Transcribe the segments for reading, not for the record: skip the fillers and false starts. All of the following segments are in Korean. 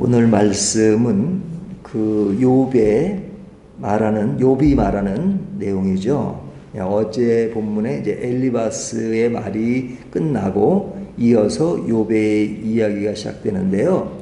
오늘 말씀은 그 욥이 말하는 내용이죠. 어제 본문에 이제 엘리바스의 말이 끝나고 이어서 욥의 이야기가 시작되는데요.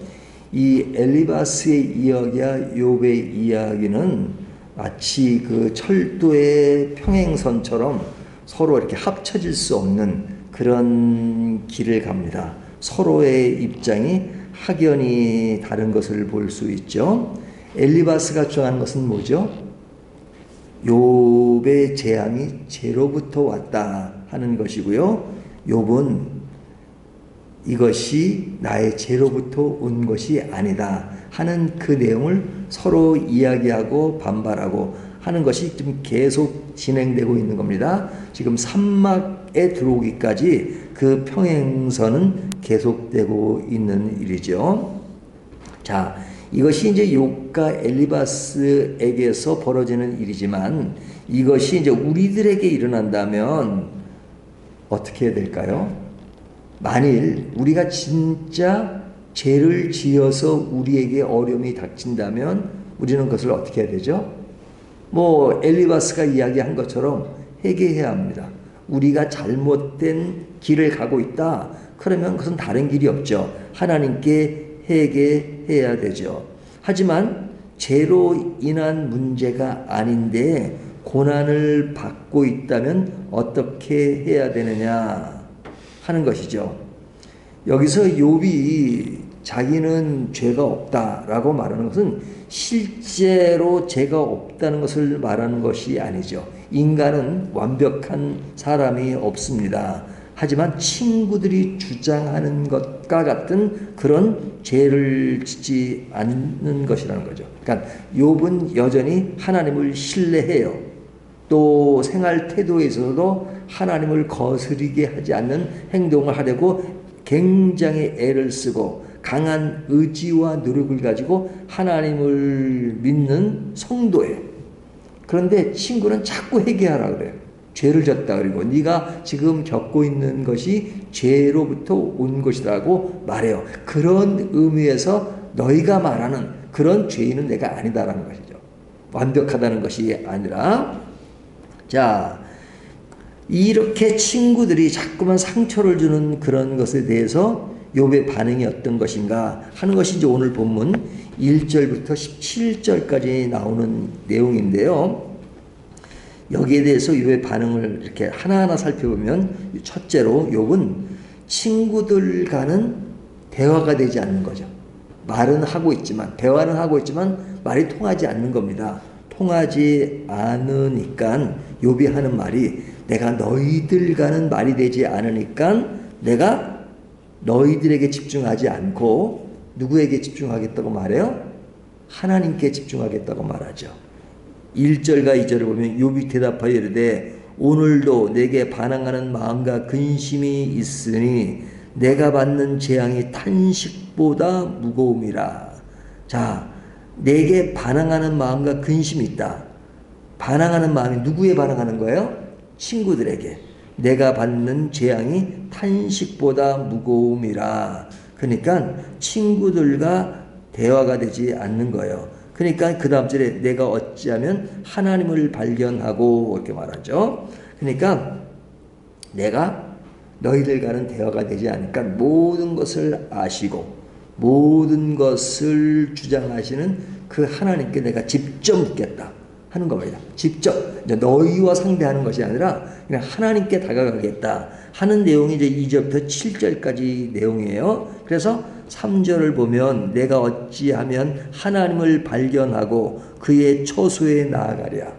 이 엘리바스의 이야기와 욥의 이야기는 마치 그 철도의 평행선처럼 서로 이렇게 합쳐질 수 없는 그런 길을 갑니다. 서로의 입장이 확연히 다른 것을 볼 수 있죠. 엘리바스가 주장하는 것은 뭐죠? 욥의 재앙이 죄로부터 왔다 하는 것이고요. 욥은 이것이 나의 죄로부터 온 것이 아니다 하는 그 내용을 서로 이야기하고 반발하고 하는 것이 지금 계속 진행되고 있는 겁니다. 지금 산막에 들어오기까지 그 평행선은 계속되고 있는 일이죠. 자, 이것이 이제 욥과 엘리바스에게서 벌어지는 일이지만 이것이 이제 우리들에게 일어난다면 어떻게 해야 될까요? 만일 우리가 진짜 죄를 지어서 우리에게 어려움이 닥친다면 우리는 그것을 어떻게 해야 되죠? 엘리바스가 이야기한 것처럼 회개해야 합니다. 우리가 잘못된 길을 가고 있다. 그러면 그것은 다른 길이 없죠. 하나님께 회개해야 되죠. 하지만 죄로 인한 문제가 아닌데 고난을 받고 있다면 어떻게 해야 되느냐 하는 것이죠. 여기서 욥이 자기는 죄가 없다라고 말하는 것은 실제로 죄가 없다는 것을 말하는 것이 아니죠. 인간은 완벽한 사람이 없습니다. 하지만 친구들이 주장하는 것과 같은 그런 죄를 짓지 않는 것이라는 거죠. 그러니까 욥은 여전히 하나님을 신뢰해요. 또 생활 태도에 있어서도 하나님을 거스르게 하지 않는 행동을 하려고 굉장히 애를 쓰고 강한 의지와 노력을 가지고 하나님을 믿는 성도예요. 그런데 친구는 자꾸 회개하라 그래요. 죄를 졌다 그리고 네가 지금 겪고 있는 것이 죄로부터 온 것이라고 말해요. 그런 의미에서 너희가 말하는 그런 죄인은 내가 아니다라는 것이죠. 완벽하다는 것이 아니라, 자, 이렇게 친구들이 자꾸만 상처를 주는 그런 것에 대해서 욥의 반응이 어떤 것인가 하는 것이 이제 오늘 본문 1절부터 17절까지 나오는 내용인데요. 여기에 대해서 욥의 반응을 이렇게 하나하나 살펴보면, 첫째로 욥은 친구들과는 대화가 되지 않는 거죠. 말은 하고 있지만, 대화는 하고 있지만 말이 통하지 않는 겁니다. 통하지 않으니까 욥이 하는 말이, 내가 너희들과는 말이 되지 않으니까 내가 너희들에게 집중하지 않고 누구에게 집중하겠다고 말해요? 하나님께 집중하겠다고 말하죠. 1절과 2절을 보면 욥이 대답하여 이르되 오늘도 내게 반항하는 마음과 근심이 있으니 내가 받는 재앙이 탄식보다 무거움이라. 자, 내게 반항하는 마음과 근심이 있다. 반항하는 마음이 누구에 반항하는 거예요? 친구들에게. 내가 받는 재앙이 탄식보다 무거움이라. 그러니까 친구들과 대화가 되지 않는 거예요. 그러니까 그 다음 절에 내가 어찌하면 하나님을 발견하고 이렇게 말하죠. 그러니까 내가 너희들과는 대화가 되지 않으니까 모든 것을 아시고 모든 것을 주장하시는 그 하나님께 내가 직접 묻겠다 하는 겁니다. 직접 이제 너희와 상대하는 것이 아니라 그냥 하나님께 다가가겠다 하는 내용이 이제 2절부터 7절까지 내용이에요. 그래서 3절을 보면 내가 어찌하면 하나님을 발견하고 그의 처소에 나아가랴.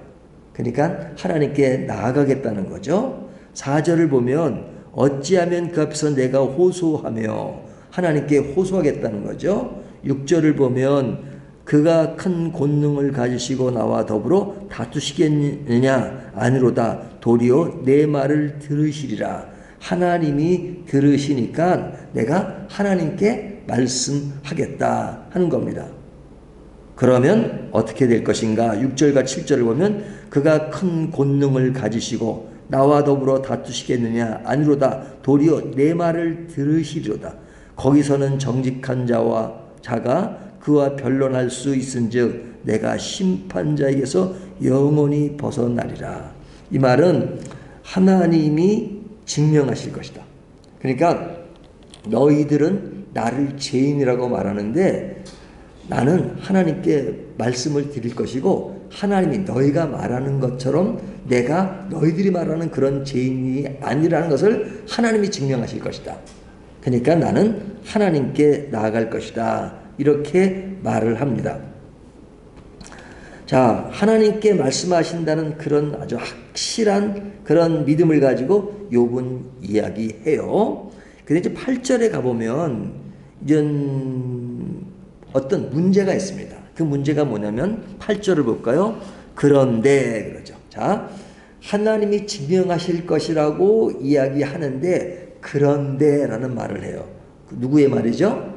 그러니까 하나님께 나아가겠다는 거죠. 4절을 보면 어찌하면 그 앞에서 내가 호소하며 하나님께 호소하겠다는 거죠. 6절을 보면 그가 큰 권능을 가지시고 나와 더불어 다투시겠느냐? 아니로다. 도리어 내 말을 들으시리라. 하나님이 들으시니까 내가 하나님께 말씀하겠다 하는 겁니다. 그러면 어떻게 될 것인가? 6절과 7절을 보면 그가 큰 권능을 가지시고 나와 더불어 다투시겠느냐? 아니로다. 도리어 내 말을 들으시리로다. 거기서는 정직한 자가 그와 변론할 수 있은즉 내가 심판자에게서 영원히 벗어나리라. 이 말은 하나님이 증명하실 것이다. 그러니까 너희들은 나를 죄인이라고 말하는데 나는 하나님께 말씀을 드릴 것이고 하나님이 너희가 말하는 것처럼 내가 너희들이 말하는 그런 죄인이 아니라는 것을 하나님이 증명하실 것이다. 그러니까 나는 하나님께 나아갈 것이다. 이렇게 말을 합니다. 자, 하나님께 말씀하신다는 그런 아주 확실한 그런 믿음을 가지고 욥은 이야기해요. 근데 이제 8절에 가보면 이런 어떤 문제가 있습니다. 그 문제가 뭐냐면 8절을 볼까요? 그런데 그러죠. 자, 하나님이 증명하실 것이라고 이야기하는데 그런데라는 말을 해요. 누구의 말이죠?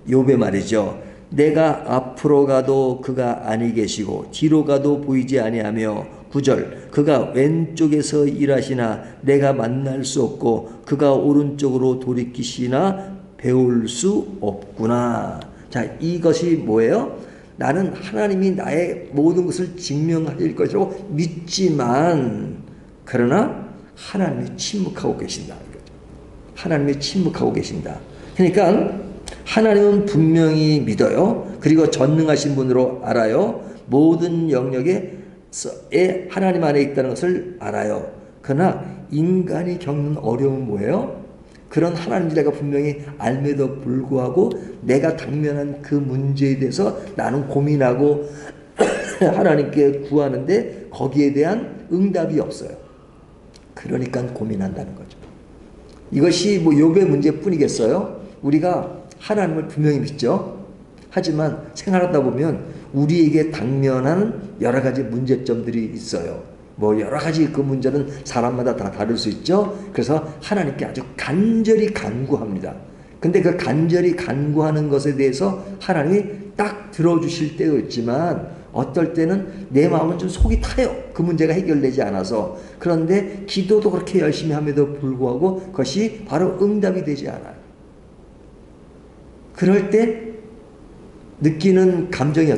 욥의 말이죠. 내가 앞으로 가도 그가 아니 계시고 뒤로 가도 보이지 아니하며 9절 그가 왼쪽에서 일하시나 내가 만날 수 없고 그가 오른쪽으로 돌이키시나 배울 수 없구나. 자, 이것이 뭐예요? 나는 하나님이 나의 모든 것을 증명하실 것이라고 믿지만 그러나 하나님이 침묵하고 계신다. 하나님이 침묵하고 계신다. 그러니까 하나님은 분명히 믿어요. 그리고 전능하신 분으로 알아요. 모든 영역에 하나님 안에 있다는 것을 알아요. 그러나 인간이 겪는 어려움은 뭐예요? 그런 하나님을 내가 분명히 알매도 불구하고 내가 당면한 그 문제에 대해서 나는 고민하고 하나님께 구하는데 거기에 대한 응답이 없어요. 그러니까 고민한다는 거죠. 이것이 뭐 욥의 문제뿐이겠어요? 우리가 하나님을 분명히 믿죠. 하지만 생활하다 보면 우리에게 당면한 여러 가지 문제점들이 있어요. 뭐 여러 가지 그 문제는 사람마다 다 다를 수 있죠. 그래서 하나님께 아주 간절히 간구합니다. 근데 그 간절히 간구하는 것에 대해서 하나님이 딱 들어주실 때도 있지만 어떨 때는 내 마음은 좀 속이 타요. 그 문제가 해결되지 않아서. 그런데 기도도 그렇게 열심히 함에도 불구하고 그것이 바로 응답이 되지 않아요. 그럴 때 느끼는 감정이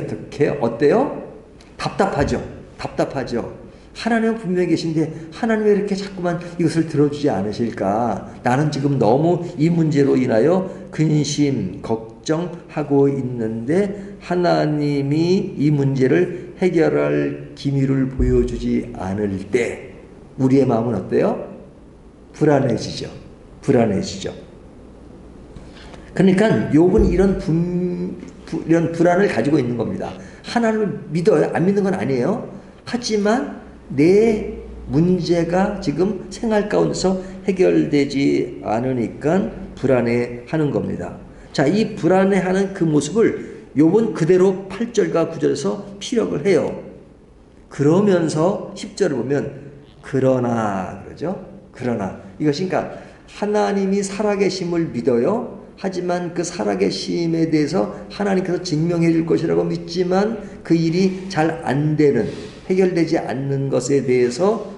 어때요? 답답하죠. 답답하죠. 하나님은 분명히 계신데 하나님 왜 이렇게 자꾸만 이것을 들어주지 않으실까? 나는 지금 너무 이 문제로 인하여 근심, 걱정하고 있는데 하나님이 이 문제를 해결할 기미를 보여주지 않을 때 우리의 마음은 어때요? 불안해지죠. 불안해지죠. 그러니까 욥은 이런 불안을 가지고 있는 겁니다. 하나님을 믿어요. 안 믿는 건 아니에요. 하지만 내 문제가 지금 생활 가운데서 해결되지 않으니까 불안해하는 겁니다. 자, 이 불안해하는 그 모습을 욥은 그대로 8절과 9절에서 피력을 해요. 그러면서 10절을 보면 그러나 그러죠. 그러나 이것이 그러니까 하나님이 살아계심을 믿어요. 하지만 그 살아계심에 대해서 하나님께서 증명해 줄 것이라고 믿지만 그 일이 잘 안 되는 해결되지 않는 것에 대해서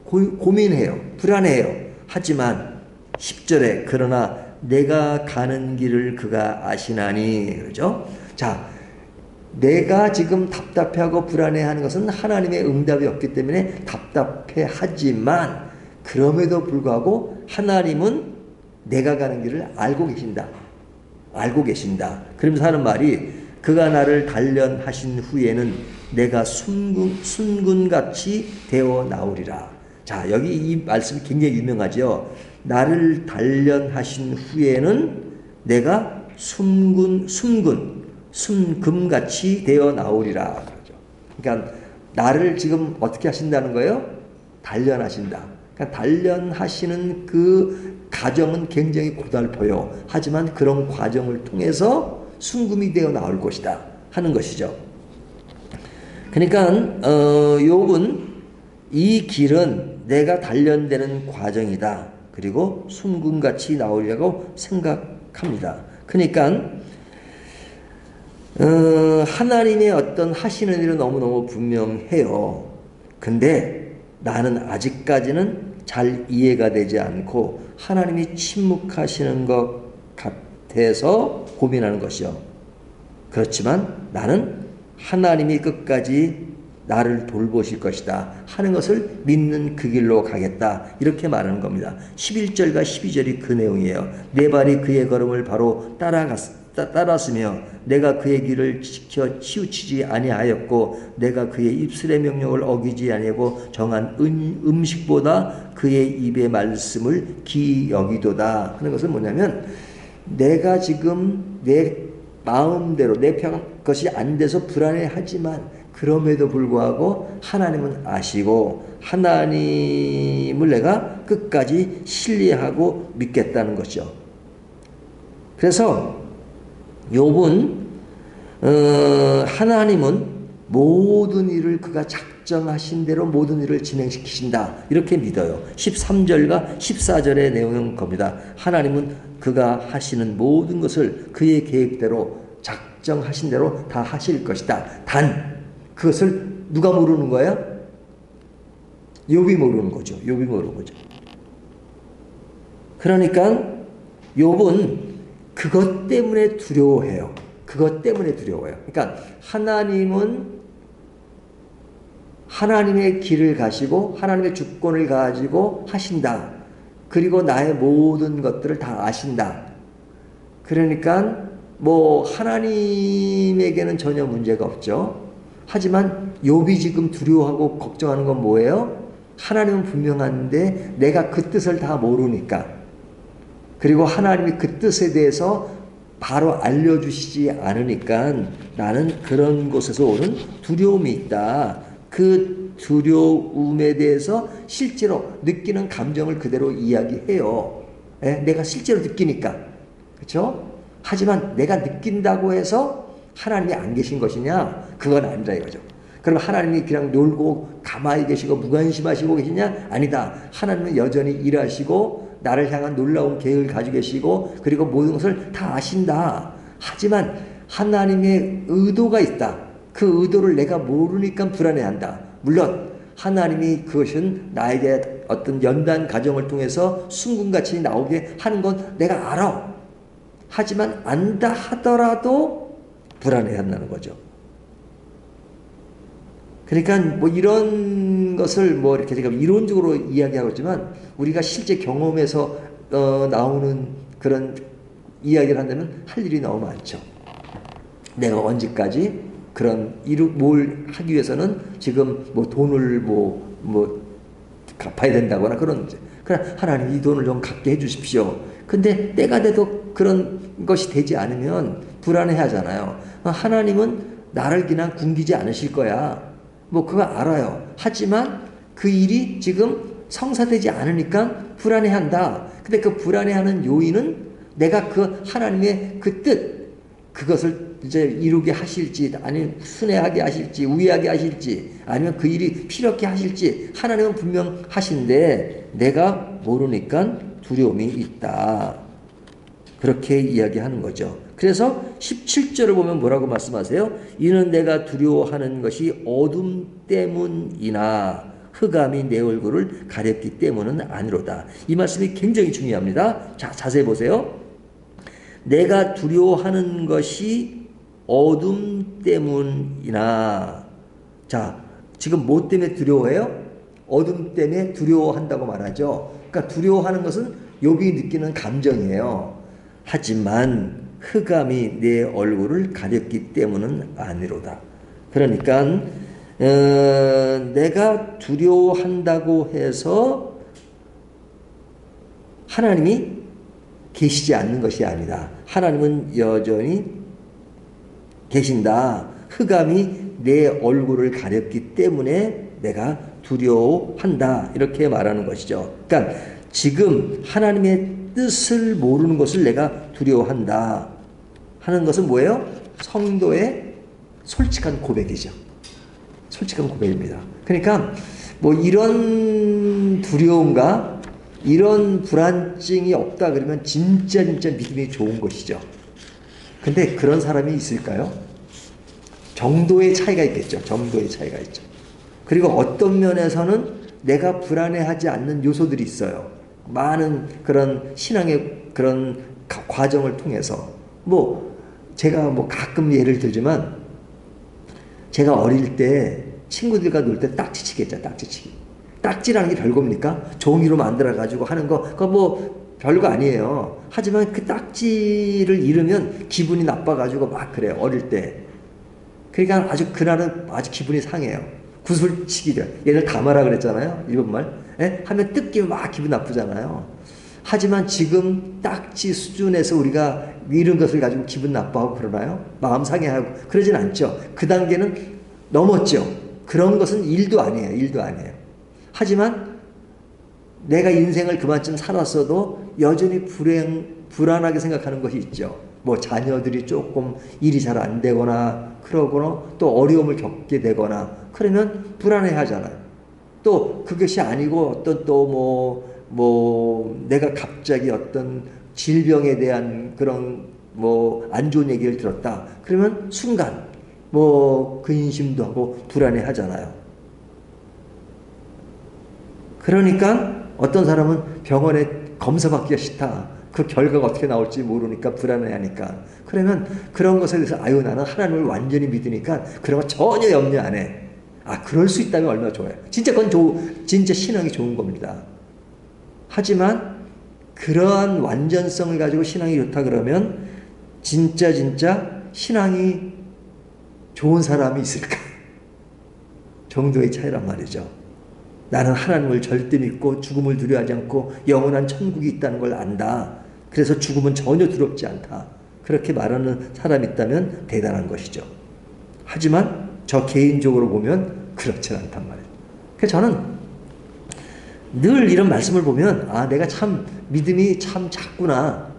고민해요. 불안해요. 하지만 10절에 그러나 내가 가는 길을 그가 아시나니 그러죠. 자, 내가 지금 답답해하고 불안해하는 것은 하나님의 응답이 없기 때문에 답답해하지만 그럼에도 불구하고 하나님은 내가 가는 길을 알고 계신다. 알고 계신다. 그러면서 하는 말이 그가 나를 단련하신 후에는 내가 순군같이 되어 나오리라. 자, 여기 이 말씀이 굉장히 유명하죠. 나를 단련하신 후에는 내가 순금같이 되어 나오리라. 그러죠. 그러니까 나를 지금 어떻게 하신다는 거예요? 단련하신다. 그러니까 단련하시는 그 과정은 굉장히 고달퍼요. 하지만 그런 과정을 통해서 순금이 되어 나올 것이다 하는 것이죠. 그러니까 욥은 이 길은 내가 단련되는 과정이다. 그리고 순금같이 나오리라고 생각합니다. 그러니까 하나님의 어떤 하시는 일은 너무너무 분명해요. 근데 나는 아직까지는 잘 이해가 되지 않고 하나님이 침묵하시는 것 같아서 고민하는 것이요. 그렇지만 나는 하나님이 끝까지 나를 돌보실 것이다 하는 것을 믿는 그 길로 가겠다 이렇게 말하는 겁니다. 11절과 12절이 그 내용이에요. 내 발이 그의 걸음을 바로 따랐으며 내가 그의 길을 지켜 치우치지 아니하였고 내가 그의 입술의 명령을 어기지 아니하고 정한 음식보다 그의 입의 말씀을 귀히 여기도다 하는 것은 뭐냐면 내가 지금 내 마음대로 내 것이 안 돼서 불안해하지만 그럼에도 불구하고 하나님은 아시고 하나님을 내가 끝까지 신뢰하고 믿겠다는 거죠. 그래서 욥은 하나님은 모든 일을 그가 작정하신 대로 모든 일을 진행시키신다 이렇게 믿어요. 13절과 14절의 내용은 겁니다. 하나님은 그가 하시는 모든 것을 그의 계획대로 작정하신 대로 다 하실 것이다. 단 그것을 누가 모르는 거야? 욥이 모르는 거죠. 욥이 모르는 거죠. 그러니까 욥은 그것 때문에 두려워해요. 그것 때문에 두려워요. 그러니까 하나님은 하나님의 길을 가시고 하나님의 주권을 가지고 하신다. 그리고 나의 모든 것들을 다 아신다. 그러니까 뭐 하나님에게는 전혀 문제가 없죠. 하지만 욥이 지금 두려워하고 걱정하는 건 뭐예요? 하나님은 분명한데 내가 그 뜻을 다 모르니까 그리고 하나님이 그 뜻에 대해서 바로 알려주시지 않으니까 나는 그런 곳에서 오는 두려움이 있다. 그 두려움에 대해서 실제로 느끼는 감정을 그대로 이야기해요. 내가 실제로 느끼니까. 그렇죠? 하지만 내가 느낀다고 해서 하나님이 안 계신 것이냐? 그건 아니다 이거죠. 그럼 하나님이 그냥 놀고 가만히 계시고 무관심하시고 계시냐? 아니다. 하나님은 여전히 일하시고 나를 향한 놀라운 계획을 가지고 계시고 그리고 모든 것을 다 아신다. 하지만 하나님의 의도가 있다. 그 의도를 내가 모르니까 불안해한다. 물론 하나님이 그것은 나에게 어떤 연단 과정을 통해서 순금같이 나오게 하는 건 내가 알아. 하지만 안다 하더라도 불안해한다는 거죠. 그러니까 뭐 이런 것을 뭐 이렇게 제가 이론적으로 이야기하고 있지만 우리가 실제 경험에서 나오는 그런 이야기를 한다면 할 일이 너무 많죠. 내가 언제까지 그런 뭘 하기 위해서는 지금 뭐 돈을 뭐 갚아야 된다거나 그런 문제. 그래 하나님 이 돈을 좀 갚게 해주십시오. 근데 때가 돼도 그런 것이 되지 않으면 불안해 하잖아요. 하나님은 나를 그냥 굶기지 않으실 거야. 뭐 그거 알아요. 하지만 그 일이 지금 성사되지 않으니까 불안해한다. 근데 그 불안해하는 요인은 내가 그 하나님의 그 뜻 그것을 이제 이루게 하실지 아니면 순회하게 하실지 우회하게 하실지 아니면 그 일이 필요하게 하실지 하나님은 분명 하신데 내가 모르니까 두려움이 있다. 그렇게 이야기하는 거죠. 그래서 17절을 보면 뭐라고 말씀하세요? 이는 내가 두려워하는 것이 어둠 때문이나 흑암이 내 얼굴을 가렸기 때문은 아니로다. 이 말씀이 굉장히 중요합니다. 자, 자세히 보세요. 내가 두려워하는 것이 어둠 때문이나 자, 지금 뭐 때문에 두려워해요? 어둠 때문에 두려워한다고 말하죠. 그러니까 두려워하는 것은 욥이 느끼는 감정이에요. 하지만 흑암이 내 얼굴을 가렸기 때문은 아니로다. 그러니까 내가 두려워한다고 해서 하나님이 계시지 않는 것이 아니다. 하나님은 여전히 계신다. 흑암이 내 얼굴을 가렸기 때문에 내가 두려워한다. 이렇게 말하는 것이죠. 그러니까 지금 하나님의 뜻을 모르는 것을 내가 두려워한다 하는 것은 뭐예요? 성도의 솔직한 고백이죠. 솔직한 고백입니다. 그러니까 뭐 이런 두려움과 이런 불안증이 없다 그러면 진짜 믿음이 좋은 것이죠. 근데 그런 사람이 있을까요? 정도의 차이가 있겠죠. 정도의 차이가 있죠. 그리고 어떤 면에서는 내가 불안해하지 않는 요소들이 있어요. 많은 그런 신앙의 그런 과정을 통해서 뭐 제가 뭐 가끔 예를 들지만 제가 어릴 때 친구들과 놀 때 딱지치기 했죠. 딱지치기. 딱지라는 게 별겁니까? 종이로 만들어가지고 하는 거, 그거 뭐 별거 아니에요. 하지만 그 딱지를 잃으면 기분이 나빠가지고 막 그래요. 어릴 때. 그러니까 아주 그날은 아주 기분이 상해요. 구슬치기죠. 얘를 감아라 그랬잖아요. 일본말. 예? 하면 뜯기면 막 기분 나쁘잖아요. 하지만 지금 딱지 수준에서 우리가 잃은 것을 가지고 기분 나빠하고 그러나요? 마음 상해하고 그러진 않죠. 그 단계는 넘었죠. 그런 것은 일도 아니에요. 일도 아니에요. 하지만 내가 인생을 그만큼 살았어도 여전히 불안하게 생각하는 것이 있죠. 뭐 자녀들이 조금 일이 잘 안 되거나 그러거나 또 어려움을 겪게 되거나 그러면 불안해 하잖아요. 또 그것이 아니고 어떤 또 뭐 내가 갑자기 어떤 질병에 대한 그런 뭐 안 좋은 얘기를 들었다. 그러면 순간 뭐 근심도 하고 불안해 하잖아요. 그러니까 어떤 사람은 병원에 검사받기가 싫다. 그 결과가 어떻게 나올지 모르니까 불안해하니까. 그러면 그런 것에 대해서 아유 나는 하나님을 완전히 믿으니까 그런 거 전혀 염려 안 해. 아 그럴 수 있다면 얼마나 좋아요. 진짜 그건 진짜 신앙이 좋은 겁니다. 하지만 그러한 완전성을 가지고 신앙이 좋다 그러면 진짜 신앙이 좋은 사람이 있을까? 정도의 차이란 말이죠. 나는 하나님을 절대 믿고 죽음을 두려워하지 않고 영원한 천국이 있다는 걸 안다. 그래서 죽음은 전혀 두렵지 않다. 그렇게 말하는 사람이 있다면 대단한 것이죠. 하지만 저 개인적으로 보면 그렇지 않단 말이에요. 그래서 저는 늘 이런 말씀을 보면 아 내가 참 믿음이 참 작구나.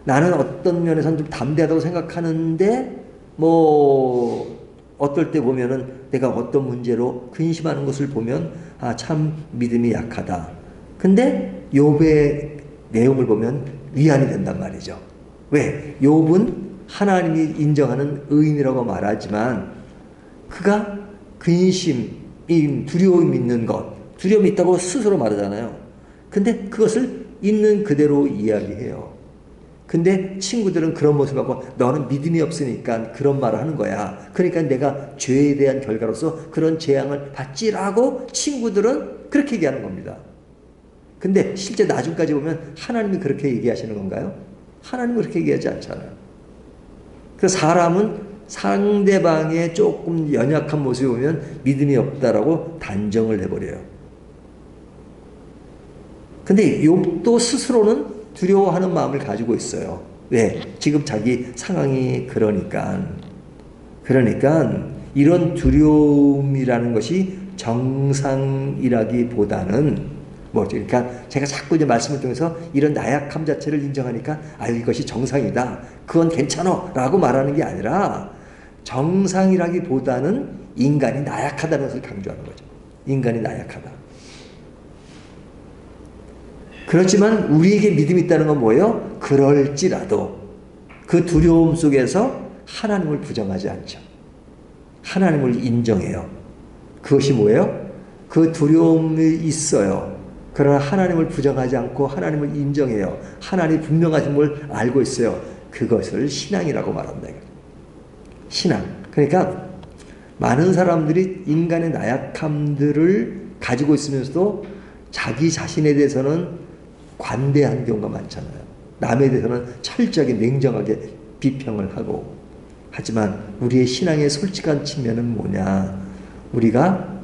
나는 어떤 면에서는 좀 담대하다고 생각하는데 뭐 어떨 때 보면은 내가 어떤 문제로 근심하는 것을 보면 아 참 믿음이 약하다. 근데 욥의 내용을 보면 위안이 된단 말이죠. 왜? 욥은 하나님이 인정하는 의인이라고 말하지만 그가 근심, 두려움 있는 것, 두려움이 있다고 스스로 말하잖아요. 근데 그것을 있는 그대로 이야기해요. 근데 친구들은 그런 모습을 하고 너는 믿음이 없으니까 그런 말을 하는 거야. 그러니까 내가 죄에 대한 결과로서 그런 재앙을 받지라고 친구들은 그렇게 얘기하는 겁니다. 근데 실제 나중까지 보면 하나님이 그렇게 얘기하시는 건가요? 하나님은 그렇게 얘기하지 않잖아요. 그래서 사람은 상대방의 조금 연약한 모습을 보면 믿음이 없다라고 단정을 해버려요. 근데 욥도 스스로는 두려워하는 마음을 가지고 있어요. 왜? 지금 자기 상황이 그러니까 이런 두려움이라는 것이 정상이라기보다는 그러니까 제가 자꾸 이제 말씀을 통해서 이런 나약함 자체를 인정하니까 아유 이것이 정상이다. 그건 괜찮아 라고 말하는 게 아니라 정상이라기보다는 인간이 나약하다는 것을 강조하는 거죠. 인간이 나약하다. 그렇지만 우리에게 믿음이 있다는 건 뭐예요? 그럴지라도 그 두려움 속에서 하나님을 부정하지 않죠. 하나님을 인정해요. 그것이 뭐예요? 그 두려움이 있어요. 그러나 하나님을 부정하지 않고 하나님을 인정해요. 하나님이 분명하신 걸 알고 있어요. 그것을 신앙이라고 말한다. 신앙. 그러니까 많은 사람들이 인간의 나약함들을 가지고 있으면서도 자기 자신에 대해서는 관대한 경우가 많잖아요. 남에 대해서는 철저하게 냉정하게 비평을 하고. 하지만 우리의 신앙의 솔직한 측면은 뭐냐? 우리가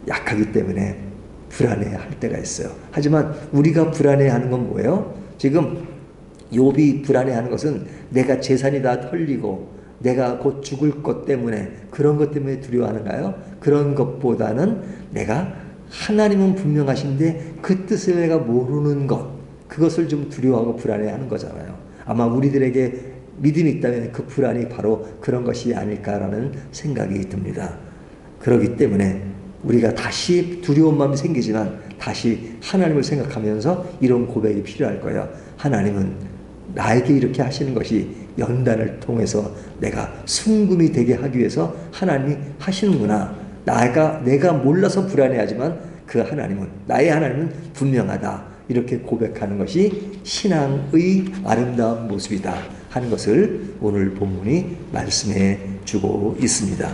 약하기 때문에 불안해할 때가 있어요. 하지만 우리가 불안해하는 건 뭐예요? 지금 욥이 불안해하는 것은 내가 재산이 다 털리고 내가 곧 죽을 것 때문에 그런 것 때문에 두려워하는가요? 그런 것보다는 내가 하나님은 분명하신데 그 뜻을 내가 모르는 것, 그것을 좀 두려워하고 불안해하는 거잖아요. 아마 우리들에게 믿음이 있다면 그 불안이 바로 그런 것이 아닐까라는 생각이 듭니다. 그렇기 때문에 우리가 다시 두려운 마음이 생기지만 다시 하나님을 생각하면서 이런 고백이 필요할 거예요. 하나님은 나에게 이렇게 하시는 것이 연단을 통해서 내가 순금이 되게 하기 위해서 하나님이 하시는구나. 내가 몰라서 불안해하지만 그 하나님은, 나의 하나님은 분명하다. 이렇게 고백하는 것이 신앙의 아름다운 모습이다 하는 것을 오늘 본문이 말씀해 주고 있습니다.